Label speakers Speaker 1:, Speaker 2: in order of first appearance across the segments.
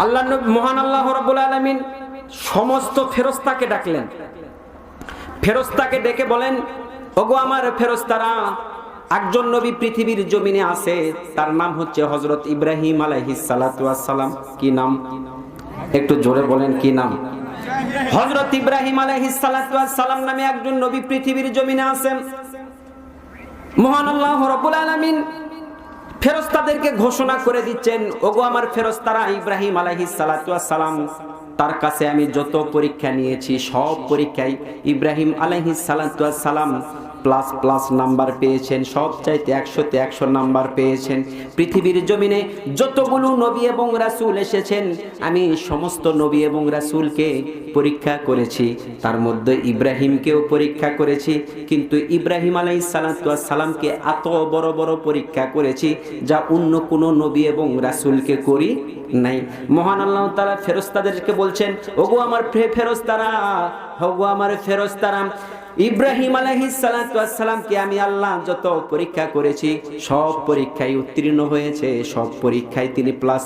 Speaker 1: আল্লাহ মহান আল্লাহ রাব্বুল আলামিন সমস্ত ফেরেশতাকে ডাকলেন। ফেরেশতাকে ডেকে বলেন, ওগো আমার ফেরেশতারা, একজন নবী পৃথিবীর জমিনে আছে, তার নাম হচ্ছে হযরত ইব্রাহিম আলাইহিস সালাতু ওয়াস সালাম। কি নাম? একটু জোরে বলেন, কি নাম? হযরত ইব্রাহিম আলাইহিস সালাতু ওয়াস সালাম নামে একজন নবী পৃথিবীর জমিনে আছেন। মহান আল্লাহ রাব্বুল আলামিন ফেরেশতাদেরকে ঘোষণা করে দিচ্ছেন, ওগো আমার ফেরেশতারা, ইব্রাহিম আলাইহিস সালাতু ওয়াস সালাম তার কাছে আমি যত পরীক্ষা নিয়েছি সব পরীক্ষায় ইব্রাহিম আলাইহিস সালাতু ওয়াস সালাম প্লাস প্লাস নাম্বার পেয়েছেন, সব চাইতে 100তে 100 নাম্বার পেয়েছেন। পৃথিবীর জমিনে যতগুলো নবী এবং রাসূল এসেছেন, আমি সমস্ত নবী এবং রাসূলকে পরীক্ষা করেছি, তার মধ্যে ইব্রাহিমকেও পরীক্ষা করেছি, কিন্তু ইব্রাহিম আলাইহিস সালাতু ওয়াস সালামকে এত বড় বড় পরীক্ষা করেছি যা অন্য কোনো নবী এবং রাসূলকে করি নাই। মহান আল্লাহ তাআলা ফেরেশতাদেরকে বলছেন, ওগো আমার ফেরেশতারা, ওগো আমার ফেরেশতারা, ইব্রাহিম আলাইহিস সালাতু ওয়াস সালামকে আমি আল্লাহ যত পরীক্ষা করেছি সব পরীক্ষায় উত্তীর্ণ হয়েছে, সব পরীক্ষায় তিনি প্লাস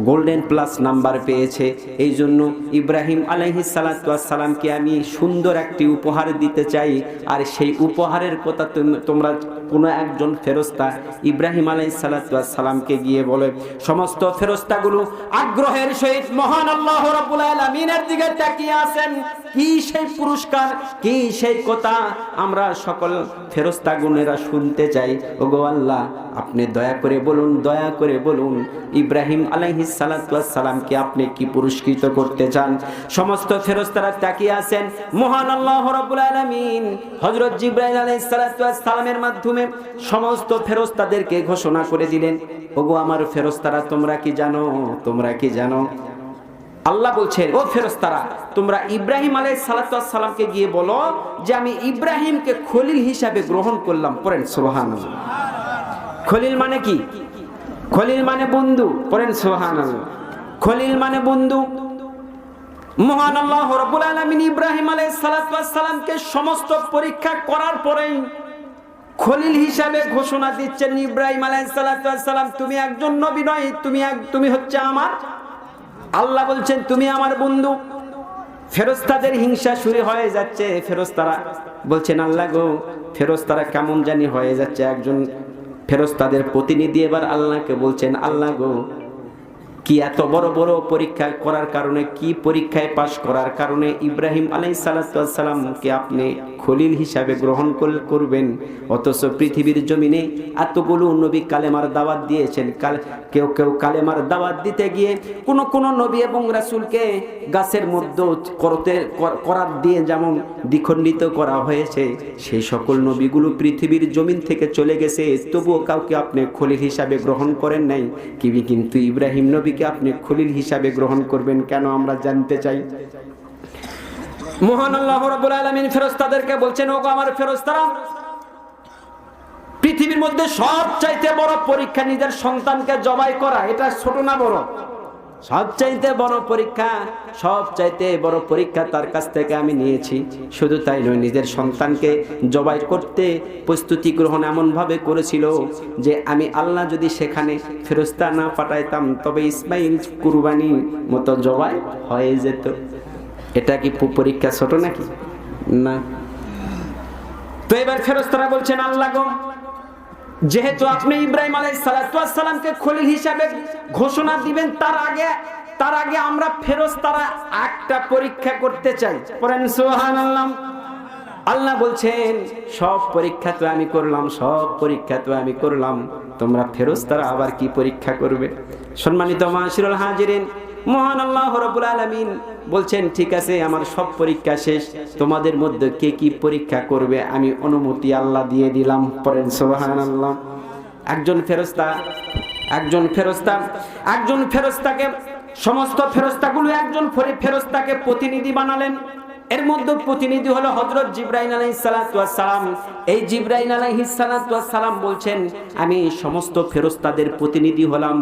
Speaker 1: গোল্ডেন প্লাস নাম্বার পেয়েছে। এই জন্য ইব্রাহিম আলাইহিস সালাতু ওয়াস সালামকে আমি সুন্দর একটি উপহার দিতে চাই। আর সেই উপহারের কথা তোমরা কোনো একজন ফেরেশতা ইব্রাহিম আলাইহিস সালাতু ওয়াস সালামকে গিয়ে বলে। সমস্ত ফেরেশতাগুলো আগ্রহের সহিত মহান আল্লাহ রাব্বুল আলামিনের দিকে তাকিয়ে আছেন। কি সেই পুরস্কার, কি সেই কথা আমরা সকল ফেরেশতাগণেরা শুনতে চাই। ওগো আল্লাহ, আপনি দয়া করে বলুন, দয়া করে বলুন, ইব্রাহিম আলাইহিস সালাতু ওয়াস সালামকে আপনি কি পুরস্কৃত করতে চান? সমস্ত ফেরেশতারা তাকিয়ে আছেন। মহান আল্লাহ রাব্বুল আলামিন হযরত জিবরাইল আলাইহিস সালাতু ওয়াস সালামের মাধ্যমে সমস্ত ফেরেশতাদেরকে ঘোষণা করে দিলেন, ওগো আমার ফেরেশতারা, তোমরা কি জানো, তোমরা কি জানো? আল্লাহ বলছেন, ও ফেরেশতারা, তোমরা ইব্রাহিম আলাইহিস সালাতু ওয়াস সালামকে গিয়ে বলো যে আমি ইব্রাহিমকে খলিল হিসাবে গ্রহণ করলাম। পড়েন সুবহানাল্লাহ। খলিল মানে কি? খলিল মানে বন্ধু। পড়েন সুবহানাল্লাহ। খলিল মানে বন্ধু। মহান আল্লাহ রাব্বুল আলামিন ইব্রাহিম আলাইহিস সালাতু ওয়াস সালামকে সমস্ত পরীক্ষা করার পরেই খলিল হিসাবে ঘোষণা দিচ্ছেন, ইব্রাহিম আলাইহিস সালাতু ওয়াস সালাম, তুমি একজন নবী নয়, তুমি হচ্ছে আমার, আল্লাহ বলছেন তুমি আমার বন্ধু। ফেরেশতাদের হিংসা শুরু হয়ে যাচ্ছে। ফেরেশতারা বলছেন, আল্লাহ গো, ফেরেশতারা কেমন জানি হয়ে যাচ্ছে। একজন ফেরেশতাদের প্রতিনিধি এবার আল্লাহকে বলছেন, আল্লাহ গো, কি এত বড় বড় পরীক্ষা করার কারণে, কি পরীক্ষায় পাশ করার কারণে ইব্রাহিম আলাইহিস সালাতু ওয়াস সালামকে আপনি খলিল হিসাবে গ্রহণ করবেন? অথচ পৃথিবীর জমিনে এতগুলো নবী কালেমার দাওয়াত দিয়েছেন, কেউ কেউ কালেমার দাওয়াত দিতে গিয়ে কোন নবী এবং রাসূলকে গাছের মধ্যে করাত দিয়ে যেমন দ্বিখণ্ডিত করা হয়েছে, সেই সকল নবীগুলো পৃথিবীর জমিন থেকে চলে গেছে, তবুও কাউকে আপনি খলিল হিসাবে গ্রহণ করেন নাই। কিন্তু ইব্রাহিম নবী আপনি খলিল হিসাবে গ্রহণ করবেন কেন, আমরা জানতে চাই। মহান আল্লাহ রাব্বুল আলামিন ফেরেশতাদেরকে বলছেন, ওগো আমার ফেরেশতারা, পৃথিবীর মধ্যে সবচাইতে বড় পরীক্ষা নিজের সন্তানকে জবাই করা, এটা ছোট না বড়? সবচাইতে বড় পরীক্ষা, সবচাইতে বড় পরীক্ষা তার কাছ থেকে আমি নিয়েছি। শুধু তাই নয়, নিজের সন্তানকে জবাই করতে প্রস্তুতি গ্রহণ এমন ভাবে করেছিল যে আমি আল্লাহ যদি সেখানে ফেরেশতা না পাঠাইতাম তবে ইসমাইল কুরবানি মতো জবাই হয়ে যেত। এটা কি পরীক্ষা ছোট নাকি? না। তো এবার ফেরেশতারা বলছেন, আল্লাহ গো, যেহেতু আপনি ইব্রাহিম আলাইহিস সালাতু ওয়াস সালামকে খলিল হিসাবে ঘোষণা দিবেন, তার আগে আমরা ফেরেশতারা একটা পরীক্ষা করতে চাই। পড়েন সুবহানাল্লাহ। আল্লাহ বলছেন, সব পরীক্ষা তো আমি করলাম, সব পরীক্ষা তো আমি করলাম, তোমরা ফেরেশতারা আবার কি পরীক্ষা করবে? সম্মানিত মাশাআল্লাহ হাজিরিন, মহান আল্লাহ রাব্বুল আলামিন বলছেন, ঠিক আছে, আমার সব পরীক্ষা শেষ, তোমাদের মধ্যে কে কি পরীক্ষা করবে আমি অনুমতি আল্লাহ দিয়ে দিলাম। পড়েন সুবহানাল্লাহ। একজন ফেরেশতাকে সমস্ত ফেরেশতাগুলো একজন ফেরেশতাকে প্রতিনিধি বানালেন। এর মধ্যে প্রতিনিধি হলো হযরত জিবরাইল আলাইহিস সালাতু ওয়াস সালাম। এই জিবরাইল আলাইহিস সালাতু ওয়াস সালাম বলছেন, আমি সমস্ত ফেরেশতাদের প্রতিনিধি হলাম।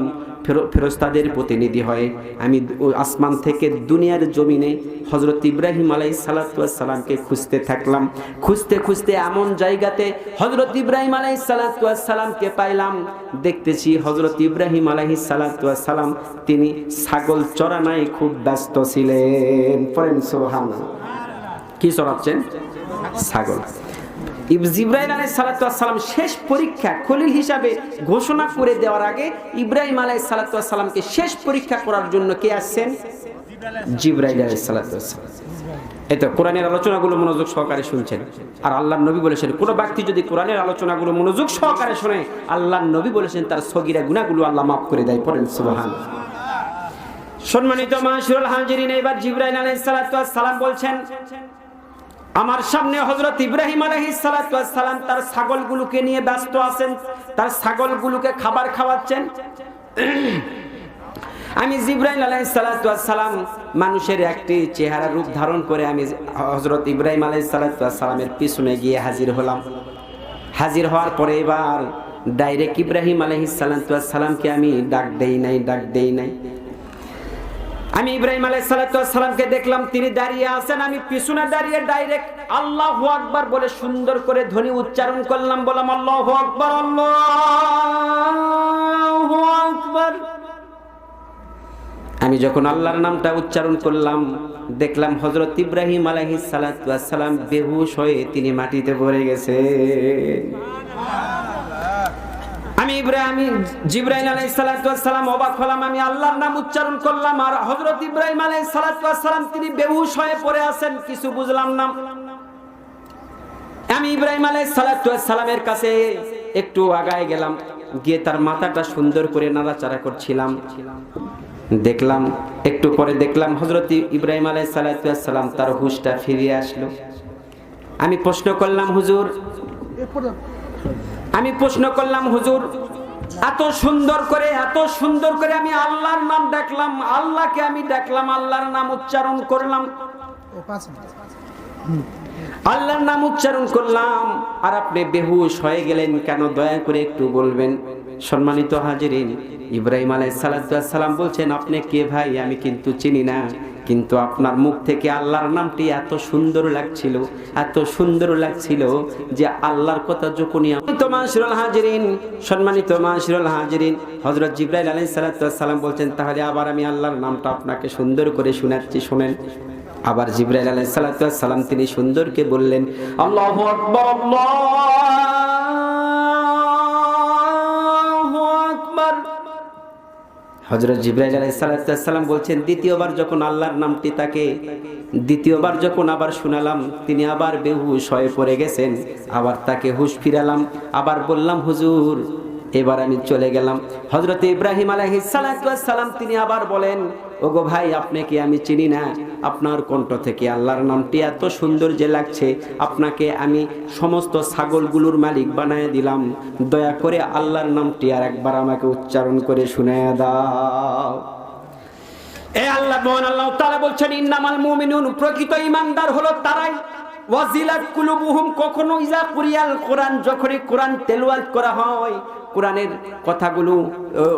Speaker 1: ফেরেশতাদের প্রতিনিধি হয়ে আমি আসমান থেকে দুনিয়ার জমিনে হযরত ইব্রাহিম আলাইহিস সালাতু ওয়াস সালামকে খুঁজতে থাকলাম। খুঁজতে খুঁজতে এমন জায়গাতে হযরত ইব্রাহিম আলাইহিস সালাতু ওয়াস সালামকে পাইলাম। দেখতেছি হযরত ইব্রাহিম আলাইহিস সালাতু ওয়াস সালাম তিনি ছাগল চড়ানোয় খুব ব্যস্ত ছিলেন। পড়েন সুবহানাল্লাহ। কি চড়াচ্ছেন? ছাগল। জিবরাইল আলাইহিস সালাতু ওয়াস সালাম শেষ পরীক্ষা খলিল হিসাবে ঘোষণা করে দেওয়ার আগে ইব্রাহিম আলাইহিস সালাতু ওয়াস সালামকে শেষ পরীক্ষা করার জন্য কে আসছেন? জিবরাইল আলাইহিস সালাতু ওয়াস সালাম। এই তো কোরআনের আলোচনাগুলো মনোযোগ সহকারে শুনছেন। আর আল্লাহর নবী বলেছেন, কোন ব্যক্তি যদি কোরআনের আলোচনাগুলো মনোযোগ সহকারে শুনে, আল্লাহর নবী বলেছেন তার সগীরা গুনাহগুলো আল্লাহ মাফ করে দেয়। পড়েন সুবহানাল্লাহ। সম্মানিত মাশাআল্লাহ হাজিরিন, এবার জিবরাইল আলাইহিস সালাতু ওয়াস সালাম বলছেন, আমার সামনে হযরত ইব্রাহিম আলাইহিস সালাতু ওয়াস সালাম তার ছাগলগুলোকে নিয়ে ব্যস্ত আছেন, তার ছাগলগুলোকে খাবার খাওয়াচ্ছেন। আমি জিবরাইল আলাইহিস সালাতু ওয়াস সালাম মানুষের একটি চেহারা রূপ ধারণ করে আমি হযরত ইব্রাহিম আলাইহিস সালাতু ওয়াস সালামের পিছনে গিয়ে হাজির হলাম। হাজির হওয়ার পরে এবার ডাইরেক্ট ইব্রাহিম আলাইহিস সালাতু ওয়াস সালামকে আমি ডাক দেই নাই। আমি ইব্রাহিম আলাইহিস সালাতু ওয়াস সালামকে দেখলাম তিনি দাঁড়িয়ে আছেন, আমি পিছনে দাঁড়িয়ে ডাইরেক্ট আল্লাহু আকবার বলে সুন্দর করে ধ্বনি উচ্চারণ করলাম। বললাম আল্লাহু আকবার, আল্লাহু আকবার। আমি যখন আল্লাহর নামটা উচ্চারণ করলাম, দেখলাম হযরত ইব্রাহিম আলাইহিস সালাতু ওয়াস সালাম বেহুশ হয়ে তিনি মাটিতে পড়ে গেছে। আমি জিবরাইল আলাইহিস সালাতু ওয়াস সালাম অবাক হলাম। আমি আল্লাহর নাম উচ্চারণ করলাম আর হযরত ইব্রাহিম আলাইহিস সালাতু ওয়াস সালাম তিনি বেহুশ হয়ে পড়ে আছেন, কিছু বুঝলাম না। আমি ইব্রাহিম আলাইহিস সালাতু ওয়াস সালামের কাছে একটু আগায় গেলাম, গিয়ে তার মাথাটা সুন্দর করে নাড়াচাড়া করছিলাম। দেখলাম একটু পরে দেখলাম হযরত ইব্রাহিম আলাইহিস সালাতু ওয়াস সালাম তার হুশটা ফিরে আসলো। আমি প্রশ্ন করলাম হুজুর, এত সুন্দর করে আমি আল্লাহর নাম ডাকলাম, আল্লাহকে আমি ডাকলাম, আল্লাহর নাম উচ্চারণ করলাম, আল্লাহর নাম উচ্চারণ করলাম, আর আপনি বেহুশ হয়ে গেলেন কেন? দয়া করে একটু বলবেন। সম্মানিত হাজিরিন, ইব্রাহিম আলাইহিস সালাতু ওয়াস সালাম বলছেন, আপনি কে ভাই? আমি কিন্তু চিনি না, কিন্তু আপনার মুখ থেকে আল্লাহর নামটি এত সুন্দর লাগছিল যে আল্লাহর কথা যখনই সম্মানিত মাশরুল হাজিরিন, হযরত জিবরাইল আলাইহিস সালাতু ওয়াস সালাম বলছেন, তাহলে আবার আমি আল্লাহর নামটা আপনাকে সুন্দর করে শোনাচ্ছি, শুনেন। আবার জিবরাইল আলাইহিস সালাতু ওয়াস সালাম তিনি সুন্দরকে বললেন, আল্লাহু আকবার, আল্লাহু আকবার। হযরত জিবরাইল আলাইহিস সালাতু ওয়াস সালাম বলছেন, দ্বিতীয়বার যখন আল্লাহর নামটি তাকে যখন আবার শোনালাম, তিনি আবার বেহুশ হয়ে পড়ে গেছেন। আবার তাকে হুঁশ ফিরালাম, আবার বললাম হুজুর, এবার আমি চলে গেলাম। হযরত ইব্রাহিম আলাইহিস সালাতু ওয়াস সালাম তিনি আবার বলেন, ওগো ভাই, আপনাকে আমি চিনি না, আপনার কণ্ঠ থেকে আল্লাহর নামটি এত সুন্দর যে লাগছে, আপনাকে আমি সমস্ত ছাগলগুলোর মালিক বানায় দিলাম, দয়া করে আল্লাহর নামটি আর একবার আমাকে উচ্চারণ করে শুনায়া দাও। এ আল্লাহ মহান আল্লাহ তাআলা বলছেন, ইন্নামাল মুমিনুন, প্রকৃত ঈমানদার হলো তারাই, ওয়াজিলাত কুলুবুহুম, কখনো ইজা কুরিয়াল কোরআন, যখনই কোরআন তেলাওয়াত করা হয়, কোরআনের কথাগুলো,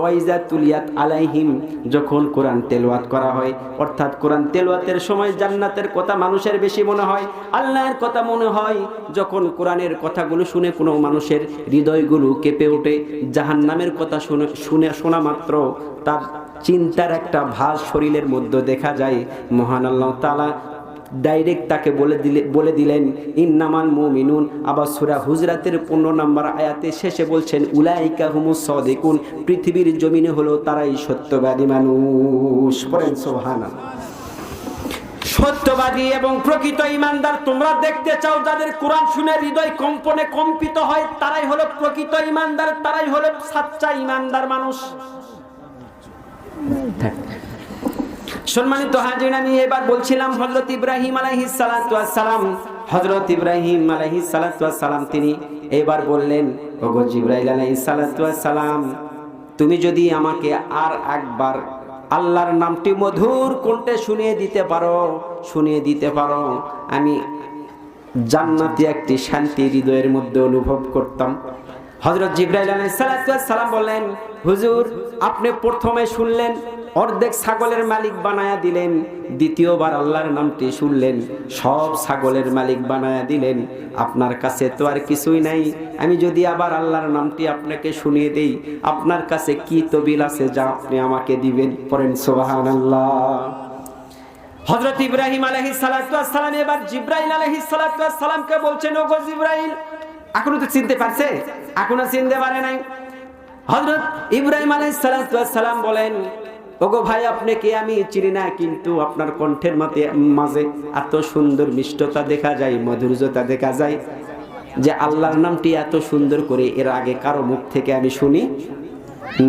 Speaker 1: ওয়াইজা তুলিয়াত আলাইহিম, যখন কোরআন তেলাওয়াত করা হয়, অর্থাৎ কোরআন তেলাওয়াতের সময় জান্নাতের কথা মানুষের বেশি মনে হয়, আল্লাহর কথা মনে হয়। যখন কোরআনের কথাগুলো শুনে কোনো মানুষের হৃদয়গুলো কেঁপে ওঠে, জাহান্নামের কথা শোনা মাত্র তার চিন্তার একটা ভাঁজ শরীরের মধ্যে দেখা যায়। মহান আল্লাহ তাআলা ডাইরেক্ট তাকে বলে দিলেন ইন্নামাল মুমিনুন। আবার সূরা হুজরাতের 15 নম্বর আয়াতে শেষে বলছেন উলাইকা হুমুস সাদিকুন, পৃথিবীর জমিনে হলো তারাই সত্যবাদী মানুষ। পড়েন সুবহানাল্লাহ। সত্যবাদী এবং প্রকৃত ঈমানদার তোমরা দেখতে চাও, যাদের কোরআন শুনে হৃদয় কম্পনে কম্পিত হয়, তারাই হলো প্রকৃত ঈমানদার, তারাই হলো সাচ্চা ঈমানদার মানুষ। সম্মানিত হাজিরিন, আমি এবার বলছিলাম হযরত ইব্রাহিম আলাইহিস সালাতু ওয়াস সালাম, হযরত ইব্রাহিম আলাইহিস সালাতু ওয়াস সালাম তিনি এবার বললেন, ওগো জিবরাইল আলাইহিস সালাতু ওয়াস সালাম, তুমি যদি আমাকে আর একবার আল্লাহর নামটি মধুর কণ্ঠে শুনিয়ে দিতে পারো, আমি জান্নাতি একটি শান্তি হৃদয়ের মধ্যে অনুভব করতাম। হযরত জিবরাইল আলাইহিস সালাম বললেন, হুজুর আপনি প্রথমে শুনলেন, অর্ধেক ছাগলের মালিক বানায়া দিলেন, দ্বিতীয়বার আল্লাহর নামটি শুনলেন, সব ছাগলের মালিক বানায়া দিলেন। আপনার কাছে তো আর কিছুই নাই, আমি যদি আবার আল্লাহর নামটি আপনাকে শুনিয়ে দেই, আপনার কাছে কি তবিল আছে যা আপনি আমাকে দিবেন? পড়েন সুবহানাল্লাহ। হযরত ইব্রাহিম আলাইহিস সালাম এবার জিবরাইল আলাইহিস সালামকে বলছেন, ওগো জিবরাইল, এখনো তো চিনতে পারছে? এখনো চিনতে পারে নাই। হযরত ইব্রাহিম আলাইহিস সালাম বলেন, ওগো ভাই আপনাকে আমি চিনি না, কিন্তু আপনার কণ্ঠের মাঝে এত সুন্দর মিষ্টতা দেখা যায়, মধুরতা দেখা যায় যে আল্লাহর নামটি এত সুন্দর করে এর আগে কারো মুখ থেকে আমি শুনি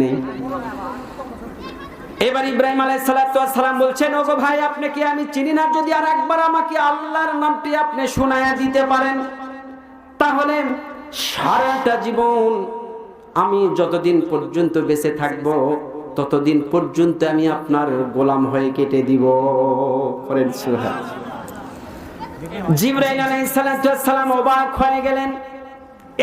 Speaker 1: নেই। এবার ইব্রাহিম আলাইহিস সালাম বলছেন, ওগো ভাই আপনাকে আমি চিনি না, যদি আর একবার আমাকে আল্লাহর নামটি আপনি শোনায়া দিতে পারেন, তাহলে সারাটা জীবন আমি যতদিন পর্যন্ত বেঁচে থাকবো ততদিন পর্যন্ত আমি আপনার গোলাম হয়ে কেটে দিব। করেন সুবহানাল্লাহ। জিবরাইল আলাইহিস সালাম অবাক হয়ে গেলেন।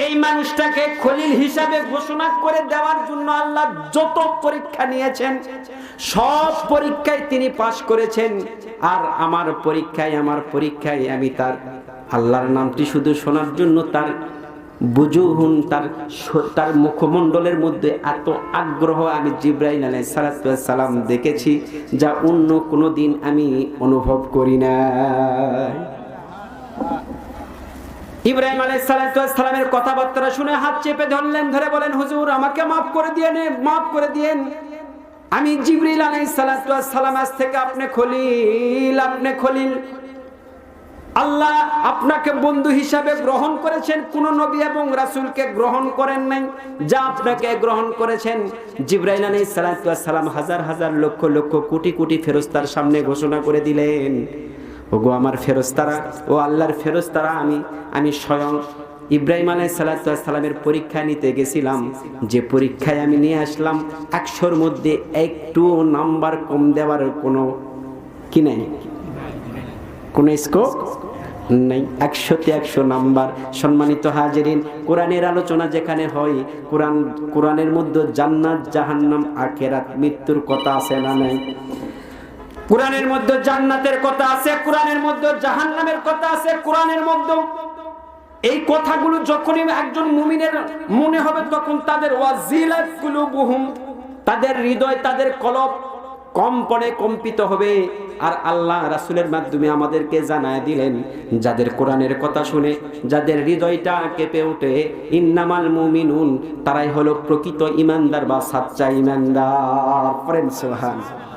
Speaker 1: এই মানুষটাকে খলিল হিসাবে ঘোষণা করে দেওয়ার জন্য আল্লাহ যত পরীক্ষা নিয়েছেন সব পরীক্ষায় তিনি পাশ করেছেন, আর আমার পরীক্ষায় আমি তার আল্লাহর নামটি শুধু শোনার জন্য তার বুজুহুন তার মুখমণ্ডলের মধ্যে এত আগ্রহ আমি জিবরাইল আলাইহিস সালাম দেখেছি যা অন্য কোনো দিন আমি অনুভব করি না। ইব্রাহিম আলাইহিস সালামের কথাবার্তা শুনে হাত চেপে ধরলেন, ধরে বলেন, হুজুর আমাকে মাফ করে দিয়েন, আমি জিবরিল আলাইহিস সালাম, আজ থেকে আপনি খলিল। আল্লাহ আপনাকে বন্ধু হিসাবে গ্রহণ করেছেন, কোন নবী এবং রাসূলকে গ্রহণ করেন নাই, যা আপনাকে গ্রহণ করেছেন। জিবরাইল আলাইহিস সালাম হাজার হাজার লক্ষ লক্ষ কোটি কোটি ফেরেশতার সামনে ঘোষণা করে দিলেন, ওগো আমার ফেরেশতারা, ও আল্লাহর ফেরেশতারা, আমি স্বয়ং ইব্রাহিম আলাইহিস সালামের পরীক্ষা নিতে গেছিলাম, যে পরীক্ষায় আমি নিয়ে আসলাম 100-র মধ্যে একটু নাম্বার কম দেওয়ার কোনো কি নাই, কোন স্কোপ নাই, 100-তে 100 নাম্বার। সম্মানিত হাজিরিন, কোরআনের আলোচনা যেখানে হয়, কোরআনের মধ্যে জান্নাত জাহান্নাম আখিরাত মৃত্যুর কথা আছে না নাই? কোরআনের মধ্যে জান্নাতের কথা আছে, কোরআনের মধ্যে জাহান্নামের কথা আছে। কোরআনের মধ্যে এই কথাগুলো যখনই একজন মুমিনের মনে হবে, তখন তাদের ওয়াজিলাত কুলুবুহুম, তাদের হৃদয়, তাদের কলব কম্পনে কম্পিত হবে। আর আল্লাহ রাসূলের মাধ্যমে আমাদেরকে জানায় দিলেন, যাদের কোরআনের কথা শুনে যাদের হৃদয়টা কেঁপে ওঠে, ইন্নামাল মুমিনুন, তারাই হলো প্রকৃত ঈমানদার বা সাচ্চা ঈমানদার। পড়েন সুবহানাল্লাহ।